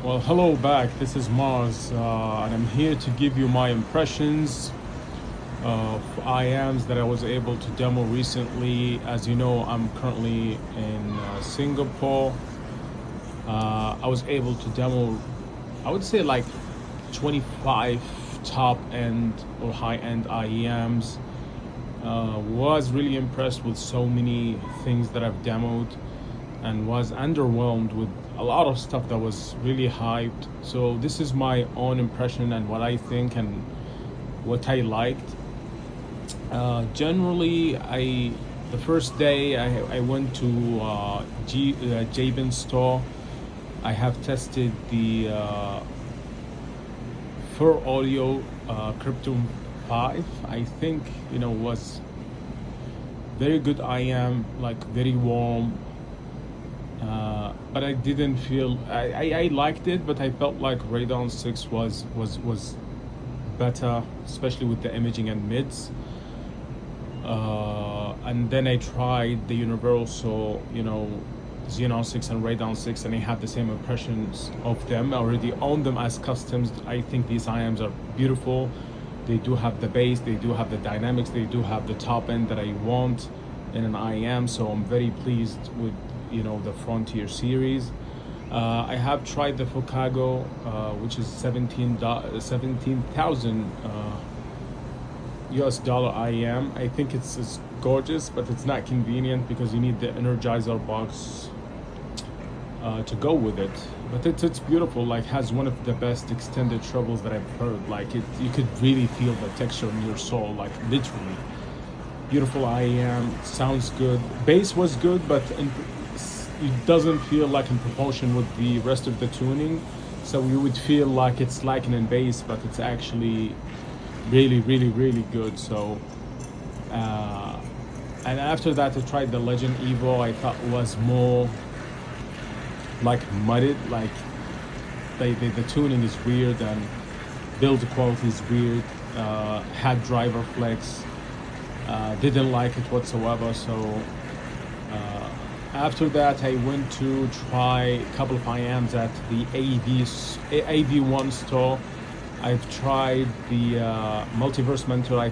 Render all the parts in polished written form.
Well, hello back. This is Mars, and I'm here to give you my impressions of iems that I was able to demo recently. As you know, I'm currently in Singapore. I was able to demo, I would say, like 25 top end or high end iems. Was really impressed with so many things that I've demoed, and was underwhelmed with a lot of stuff that was really hyped. So this is my own impression and what I think and what I liked. Generally, the first day I went to Jabin store. I have tested the Fur Audio Crypto 5. I think was very good. I am like very warm, but I didn't feel I liked it, but I felt like Radeon 6 was better, especially with the imaging and mids. And then I tried the Universal, Xenon 6 and Radeon 6, and I had the same impressions of them. I already own them as customs. I think these iems are beautiful. They do have the bass, they do have the dynamics, they do have the top end that I want in an iem. So I'm very pleased with the Frontier series. I have tried the Focago, which is 17,000 US dollar IEM. I think it's gorgeous, but it's not convenient because you need the Energizer box to go with it. But it's beautiful. Like, has one of the best extended trebles that I've heard. Like, you could really feel the texture in your soul. Like, literally beautiful IEM. Sounds good. Bass was good, but it doesn't feel like in proportion with the rest of the tuning. So you would feel like it's lacking in bass, but it's actually really good. So and after that I tried the Legend Evo. I thought it was more like mudded, like the tuning is weird and build quality is weird. Had driver flex, didn't like it whatsoever. So after that I went to try a couple of IAMs at the AV1 store. I've tried the Multiverse Mentor.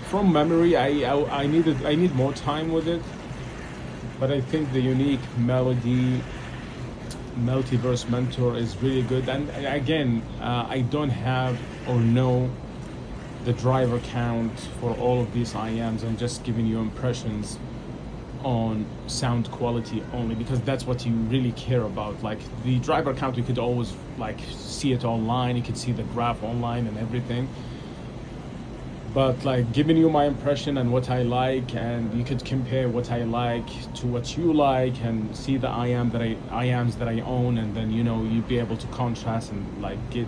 From memory, I need more time with it, but I think the unique melody Multiverse Mentor is really good. And again, I don't have or know the driver count for all of these IAMs. I'm just giving you impressions on sound quality only, because that's what you really care about. Like the driver count, you could always like see it online, you could see the graph online and everything, but like giving you my impression and what I like, and you could compare what I like to what you like and see the IAMs that I own, and then you'd be able to contrast and like get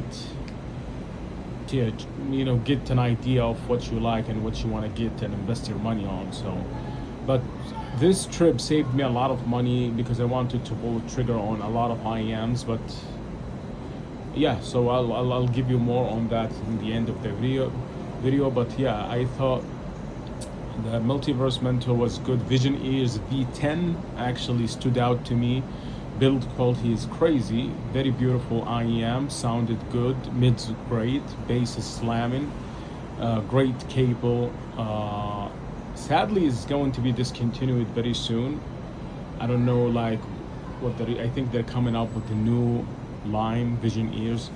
an idea of what you like and what you want to get and invest your money on. So but this trip saved me a lot of money because I wanted to pull the trigger on a lot of IEMs. But yeah, so I'll give you more on that in the end of the video. But yeah, I thought the Multiverse Mentor was good. Vision Ears V10 actually stood out to me. Build quality is crazy. Very beautiful IEM. Sounded good. Mids great. Bass is slamming. Great cable. Sadly, is going to be discontinued very soon. I don't know like I think they're coming up with a new line, Vision Ears.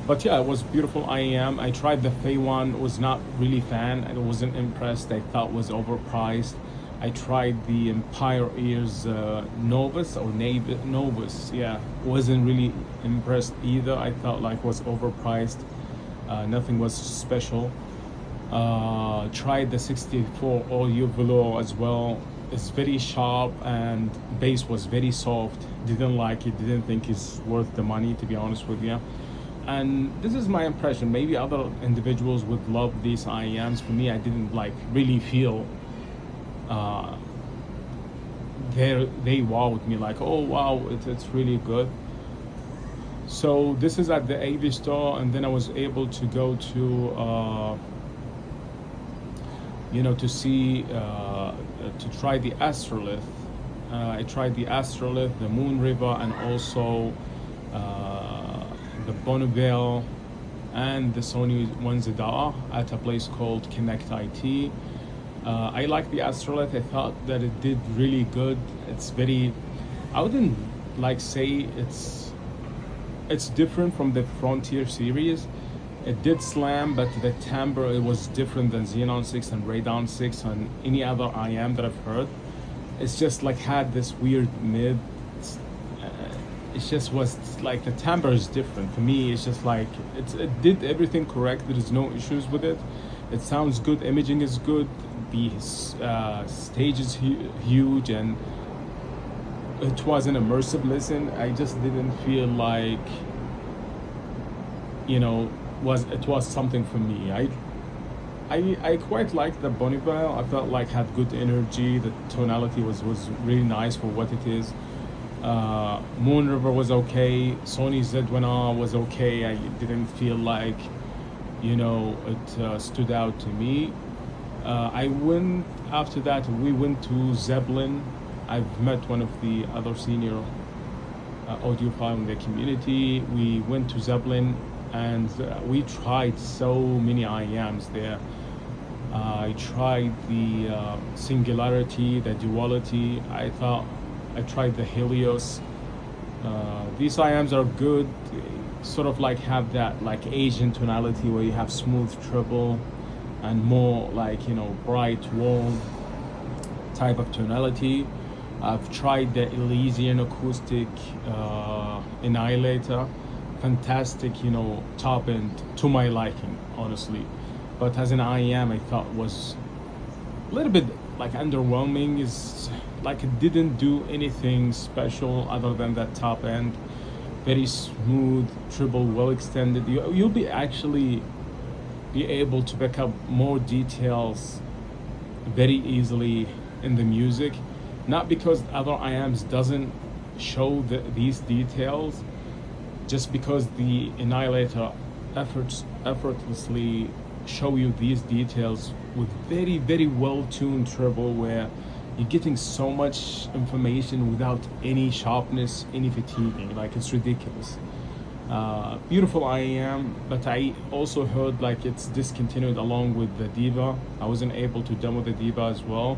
But yeah, it was beautiful IEM. I tried the Fey one, was not really fan. I wasn't impressed. I thought was overpriced. I tried the Empire Ears Novus or Novus. Yeah, wasn't really impressed either. I thought like was overpriced. Nothing was special. Tried the 64 Audio Velour as well. It's very sharp and bass was very soft. Didn't like it, didn't think it's worth the money, to be honest with you. And this is my impression. Maybe other individuals would love these IEMs. For me, I didn't like really feel they wowed me like, oh wow, it's really good. So this is at the AV store, and then I was able to go to to see to try the Astrolith. I tried the Astrolith, the Moon River, and also the Bonneville, and the Sony 1ZR at a place called Connect IT. I like the Astrolite. I thought that it did really good. It's very, I wouldn't like say it's different from the Frontier series. It did slam, but the timbre, it was different than Xenon 6 and Radeon 6 and any other IM that I've heard. It's just like had this weird mid. It just was like the timbre is different. For me, it's just like it did everything correct. There is no issues with it. It sounds good. Imaging is good. The stage is huge, and it was an immersive listen. I just didn't feel like, you know, it was something for me. I quite liked the Bonneville. I felt like had good energy. The tonality was really nice for what it is. Moon River was okay. Sony Z1R was okay. I didn't feel like, you know, it stood out to me. I went after that. We went to Zeppelin. I've met one of the other senior audiophile in the community. We went to Zeppelin, and we tried so many IEMs there. I tried the Singularity, the Duality. I tried the Helios. These IEMs are good. They sort of like have that like Asian tonality where you have smooth treble and more like, you know, bright, warm type of tonality. I've tried the Elysian acoustic annihilator. Fantastic, you know, top end to my liking, honestly. But as an IEM, I thought was a little bit like underwhelming. Is like it didn't do anything special other than that top end. Very smooth, treble, well extended. You'll be actually be able to pick up more details very easily in the music. Not because other IEMs doesn't show these details, just because the annihilator effortlessly show you these details with very, very well-tuned treble where you're getting so much information without any sharpness, any fatiguing. Like, it's ridiculous. Beautiful IEM, but I also heard like it's discontinued along with the Diva. I wasn't able to demo the Diva as well.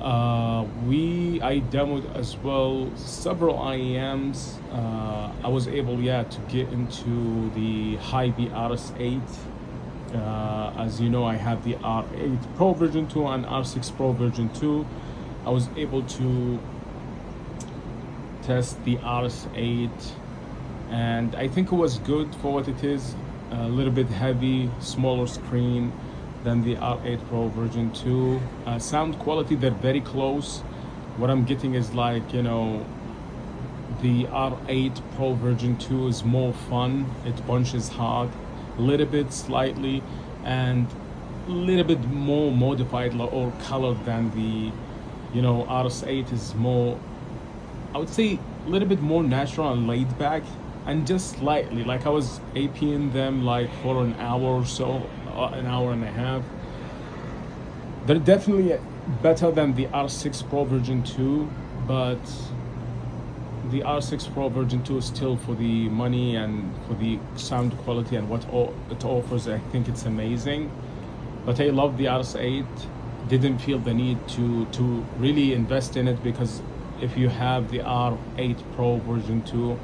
I demoed as well several IEMs. I was able, to get into the Hy-B RS8. As you know, I have the R8 Pro version 2 and R6 Pro version 2. I was able to test the RS8, and I think it was good for what it is. A little bit heavy, smaller screen than the R8 Pro version 2. Sound quality, they're very close. What I'm getting is like, you know, the R8 Pro version 2 is more fun. It punches hard, a little bit slightly, and a little bit more modified or colored than the, you know, RS8 is more, I would say, a little bit more natural and laid back, and just slightly, like I was APing them like for an hour or so, an hour and a half. They're definitely better than the R6 Pro version 2, but the R6 Pro version 2 is still, for the money and for the sound quality and what it offers, I think it's amazing. But I love the RS8. Didn't feel the need to really invest in it, because if you have the R8 Pro version 2,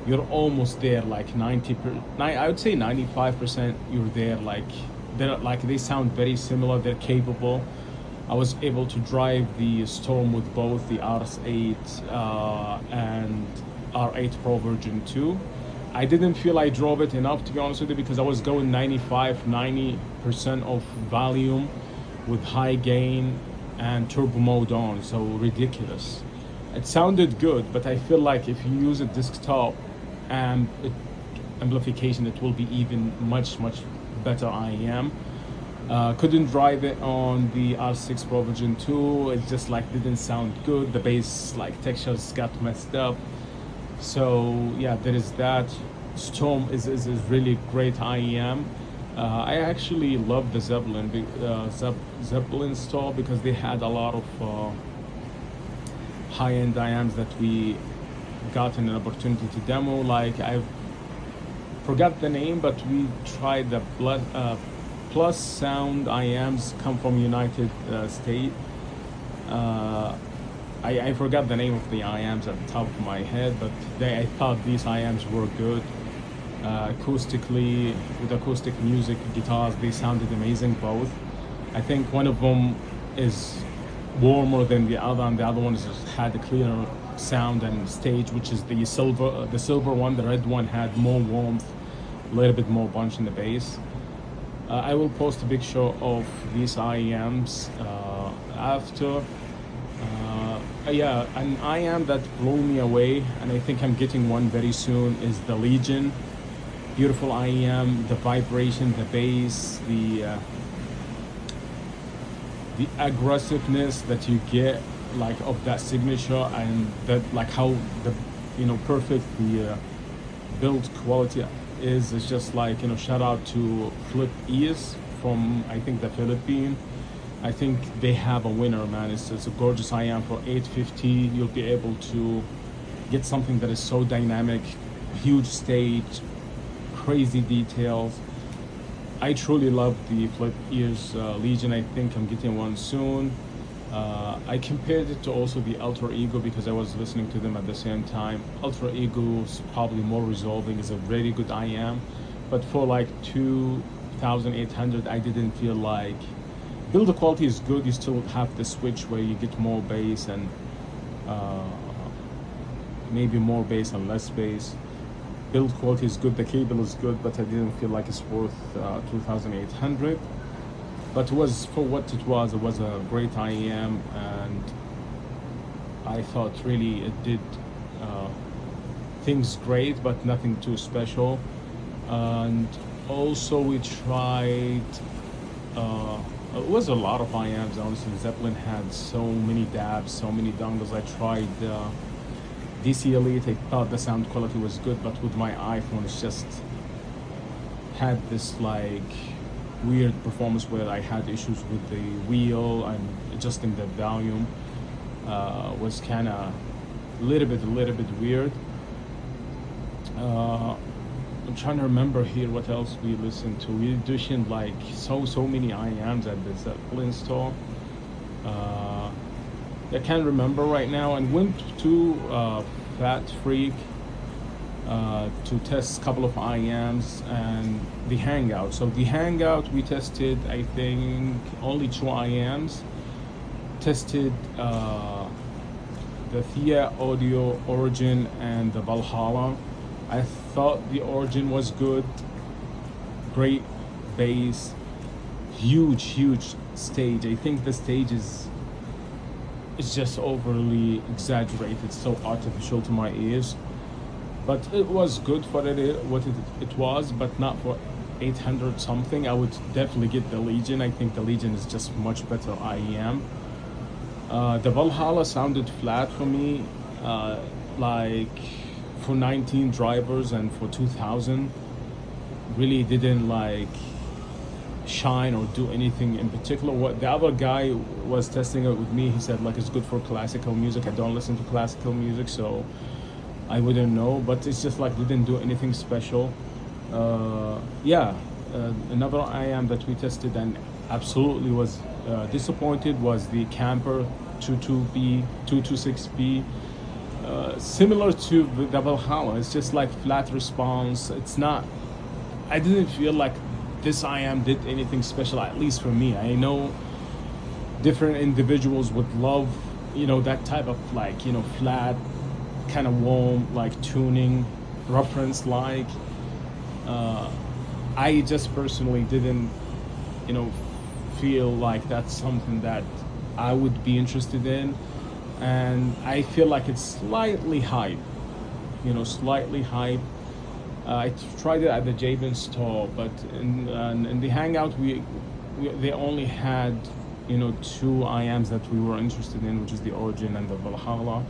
you're almost there, like I would say 95% you're there. Like they sound very similar, they're capable. I was able to drive the Storm with both the RS8 and R8 Pro version 2. I didn't feel I drove it enough, to be honest with you, because I was going 90% of volume with high gain and turbo mode on, so ridiculous. It sounded good, but I feel like if you use a desktop amplification, it will be even much better IEM. Couldn't drive it on the R6 Pro version 2. It just like didn't sound good. The bass like textures got messed up. So yeah, there is that. Storm is really great IEM. I actually love the Zeppelin store, because they had a lot of high-end IEMs that we gotten an opportunity to demo. Like I forgot the name, but we tried the Plus Sound iems, come from United States. I forgot the name of the iems at the top of my head, but I thought these iems were good. Acoustically, with acoustic music, guitars, they sounded amazing both. I think one of them is warmer than the other, and the other one just had a clearer sound and stage, which is the silver one. The red one had more warmth, a little bit more punch in the bass. I will post a picture of these iems after. Yeah, an IEM that blew me away, and I think I'm getting one very soon, is the Legion. Beautiful IEM, the vibration, the bass, the aggressiveness that you get, like, of that signature, and that, like, how the perfect the build quality is. It's just like, shout out to Flip Ears from, I think, the Philippines. I think they have a winner, man. It's a gorgeous IEM for $850. You'll be able to get something that is so dynamic, huge stage, crazy details. I truly love the Flip Ears Legion. I think I'm getting one soon. I compared it to also the Ultra Ego because I was listening to them at the same time. Ultra Ego is probably more resolving, is a very good IEM, but for like 2,800, I didn't feel like. Build quality is good. You still have the switch where you get more bass and maybe more bass and less bass. Build quality is good. The cable is good, but I didn't feel like it's worth 2,800. But it was, for what it was a great IEM, and I thought really it did things great, but nothing too special. And also we tried. It was a lot of IEMs, honestly. Zeppelin had so many dabs, so many dongles. I tried DC Elite. I thought the sound quality was good, but with my iPhone, it's just had this like weird performance where I had issues with the wheel and adjusting the volume. Was kind of a little bit weird. I'm trying to remember here what else we listened to. We auditioned like so many IEMs at the Zeppelin store. I can't remember right now. And went to Fatfreq to test a couple of IEMs and the Hangout. So the Hangout we tested, I think, only 2 IEMs. Tested the Thea Audio Origin and the Valhalla. I thought the Origin was good, great bass, huge stage. I think the stage is just overly exaggerated, so artificial to my ears. But it was good for what it was, but not for 800 something. I would definitely get the Legion. I think the Legion is just much better IEM. The Valhalla sounded flat for me, like for 19 drivers, and for 2000 really didn't like shine or do anything in particular. What the other guy was testing it with me, he said like it's good for classical music. I don't listen to classical music, so I wouldn't know, but it's just like didn't do anything special. Another IEM that we tested and absolutely was disappointed was the Camper 22B 226B. Similar to the Valhalla, it's just like flat response. It's not. I didn't feel like this IEM did anything special, at least for me. I know different individuals would love, that type of like, flat, kind of warm, like tuning, reference like. I just personally didn't, feel like that's something that I would be interested in. And I feel like it's slightly hype, slightly hype. I tried it at the Jabin store, but in the Hangout, they only had, 2 IEMs that we were interested in, which is the Origin and the Valhalla.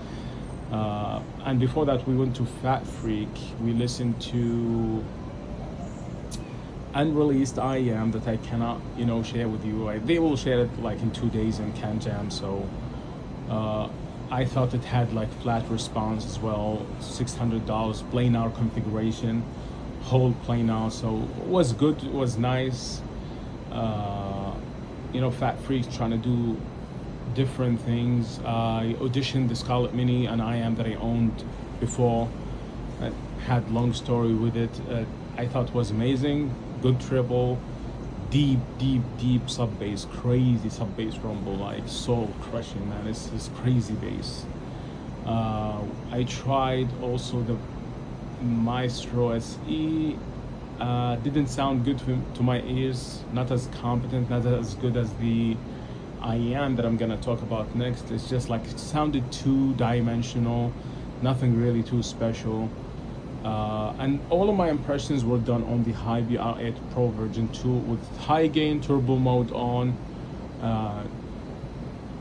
And before that, we went to Fatfreq. We listened to unreleased IEM that I cannot, share with you. They will share it like in 2 days in Canjam. So I thought it had like flat response as well. $600 planar configuration, whole planar. So it was good. It was nice. Fatfreq trying to do different things. I auditioned the Scarlett Mini, an IM that I owned before. I had long story with it. I thought it was amazing. Good treble, deep sub bass, crazy sub bass rumble, like soul crushing, man. It's crazy bass. I tried also the Maestro SE. Didn't sound good to my ears. Not as competent, not as good as the IEM that I'm gonna talk about next. It's just like it sounded too dimensional, nothing really too special. And all of my impressions were done on the Hy-Vee R8 Pro version 2 with high gain turbo mode on.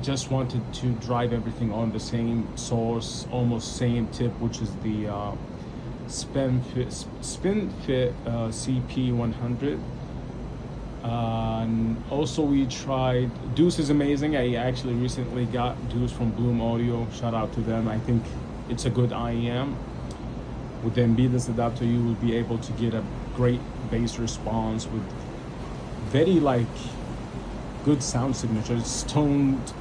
Just wanted to drive everything on the same source, almost same tip, which is the SpinFit CP100. And also we tried Deuce is amazing. I actually recently got Deuce from Bloom Audio. Shout out to them. I think it's a good IEM. With the impedance adapter, you will be able to get a great bass response with very like good sound signature. It's toned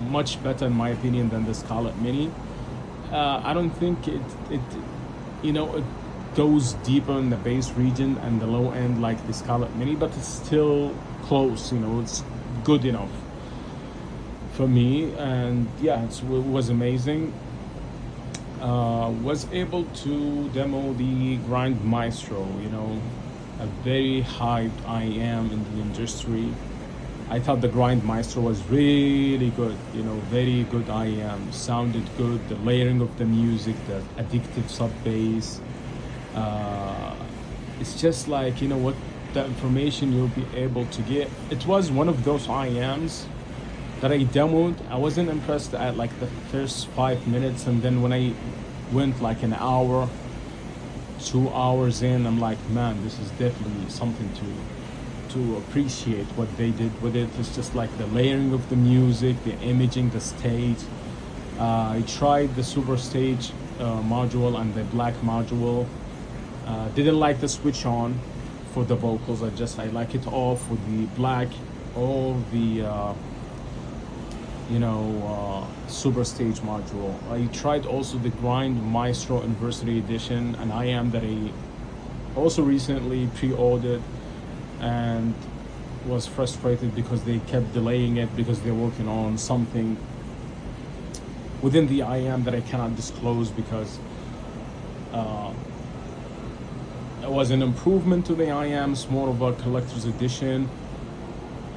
much better in my opinion than the Scarlett Mini. I don't think it goes deeper in the bass region and the low end like the Scarlett Mini, but it's still close. It's good enough for me. And yeah, it was amazing. Was able to demo the Grind Maestro, a very hyped IEM in the industry. I thought the Grind Maestro was really good, very good IEM, sounded good, the layering of the music, the addictive sub bass. It's just like, what the information you'll be able to get. It was one of those IEMs that I demoed. I wasn't impressed at like the first 5 minutes, and then when I went like an hour, 2 hours in, I'm like, man, this is definitely something to appreciate what they did with it. It's just like the layering of the music, the imaging, the stage. I tried the Super Stage module and the black module. Didn't like the switch on for the vocals. I like it off with the black, all the Super Stage module. I tried also the Grind Maestro Anniversary Edition, an IM that I also recently pre-ordered and was frustrated because they kept delaying it because they're working on something within the IM that I cannot disclose because it was an improvement to the IMs, more of a collector's edition.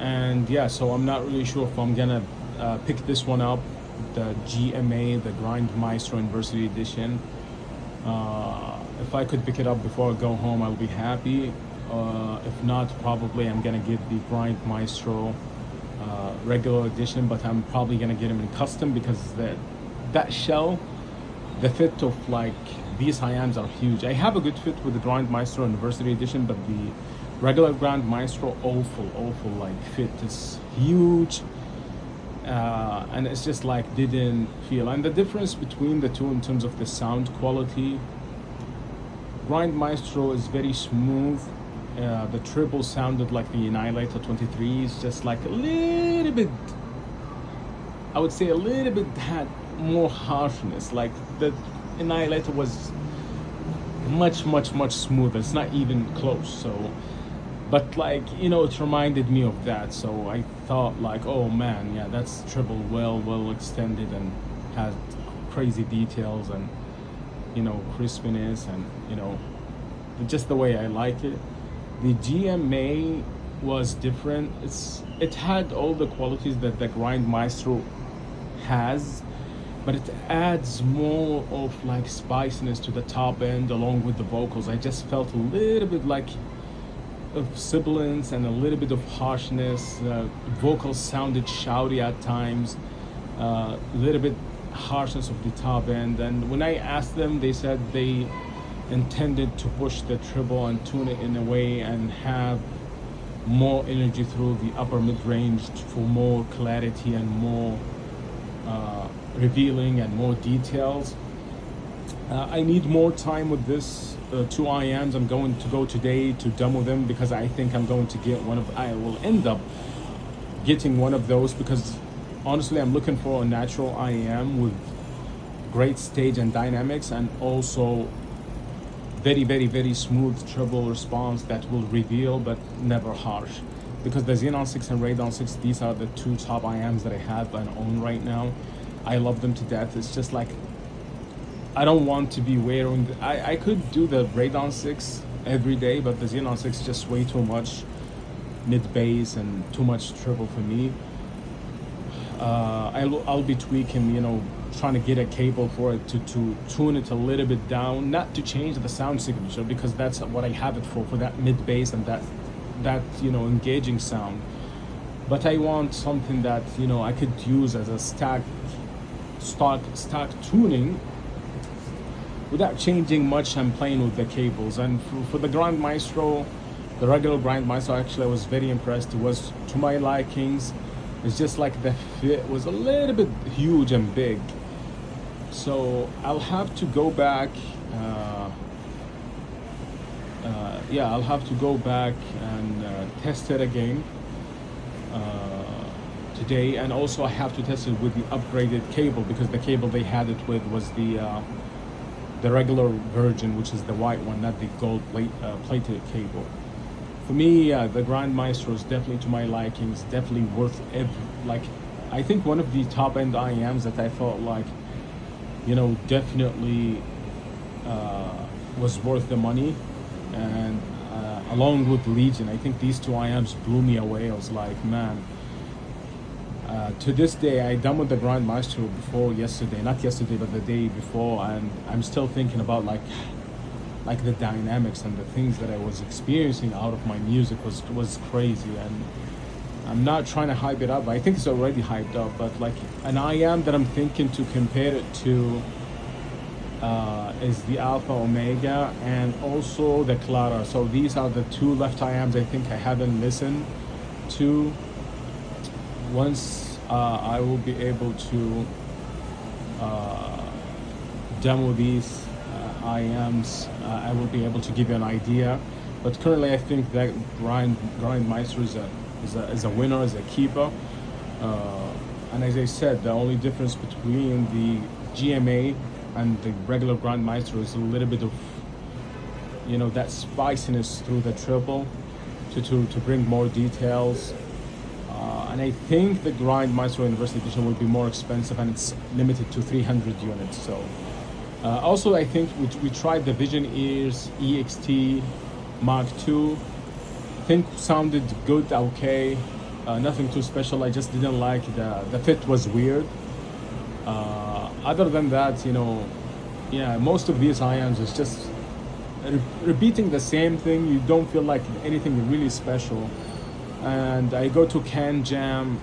And yeah, so I'm not really sure if I'm gonna pick this one up, the GMA, the Grind Maestro Anniversary Edition. If I could pick it up before I go home, I'll be happy. If not, probably I'm gonna get the Grind Maestro regular edition, but I'm probably gonna get them in custom because that shell, the fit of like these IMs are huge. I have a good fit with the Grind Maestro Anniversary Edition, but the regular Grind Maestro, awful like fit is huge. And it's just like didn't feel. And the difference between the two in terms of the sound quality, Grind Maestro is very smooth. The treble sounded like the Annihilator 23 is just like a little bit, I would say a little bit had more harshness. Like the Annihilator was much smoother. It's not even close. So but like it reminded me of that, so I thought like, oh man, yeah, that's treble well extended and has crazy details and crispiness and just the way I like it. The GMA was different. It had all the qualities that the Grind Maestro has, but it adds more of like spiciness to the top end along with the vocals. I just felt a little bit like of sibilance and a little bit of harshness. Vocals sounded shouty at times, a little bit harshness of the top end. And when I asked them, they said they intended to push the treble and tune it in a way and have more energy through the upper mid range for more clarity and more revealing and more details. I need more time with this two iems. I'm going to go today to demo them because I think I'm going to get I will end up getting one of those, because honestly I'm looking for a natural IEM with great stage and dynamics, and also very smooth treble response that will reveal but never harsh. Because the Xenon 6 and Radon 6, these are the two top IEMs that I have and own right now. I love them to death. It's just like, I don't want to be wearing I could do the Radon 6 every day, but the Xenon 6 is just way too much mid bass and too much treble for me. I'll be tweaking, trying to get a cable for it to tune it a little bit down, not to change the sound signature, because that's what I have it for that mid bass and that engaging sound. But I want something that I could use as a stock tuning without changing much and playing with the cables. And for the Grand Maestro, the regular Grand Maestro, actually I was very impressed. It was to my likings. It's just like the fit was a little bit huge and big. So I'll have to go back. I'll have to go back and test it again today. And also I have to test it with the upgraded cable, because the cable they had it with was the regular version, which is the white one, not the gold plated cable. For me, the Grand Maestro is definitely to my likings, definitely worth I think one of the top end IEMs that I felt like, definitely was worth the money. And along with Legion, I think these two IEMs blew me away. I was like, man, to this day, I demoed the Grand Maestro not yesterday, but the day before, and I'm still thinking about like the dynamics and the things that I was experiencing out of my music was crazy. And I'm not trying to hype it up. I think it's already hyped up, but like an IEM that I'm thinking to compare it to is the Alpha Omega and also the Clara. So these are the two left IEMs I think I haven't listened to. Once I will be able to demo these IEMs, I will be able to give you an idea. But currently I think that Grind Maestro is a winner, is a keeper. And as I said, the only difference between the GMA and the regular Grand Maestro is a little bit of that spiciness through the treble to bring more details. And I think the Grind Maestro University Edition will be more expensive, and it's limited to 300 units. So also I think we tried the Vision Ears EXT Mark II. I think sounded good, okay. Nothing too special. I just didn't like the fit was weird. Other than that, most of these IEMs is just repeating the same thing. You don't feel like anything really special. And I go to Canjam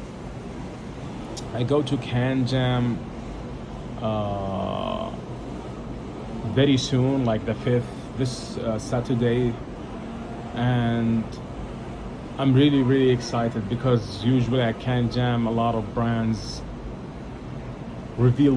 very soon, like the 5th, this Saturday. And I'm really excited, because usually at Canjam a lot of brands reveal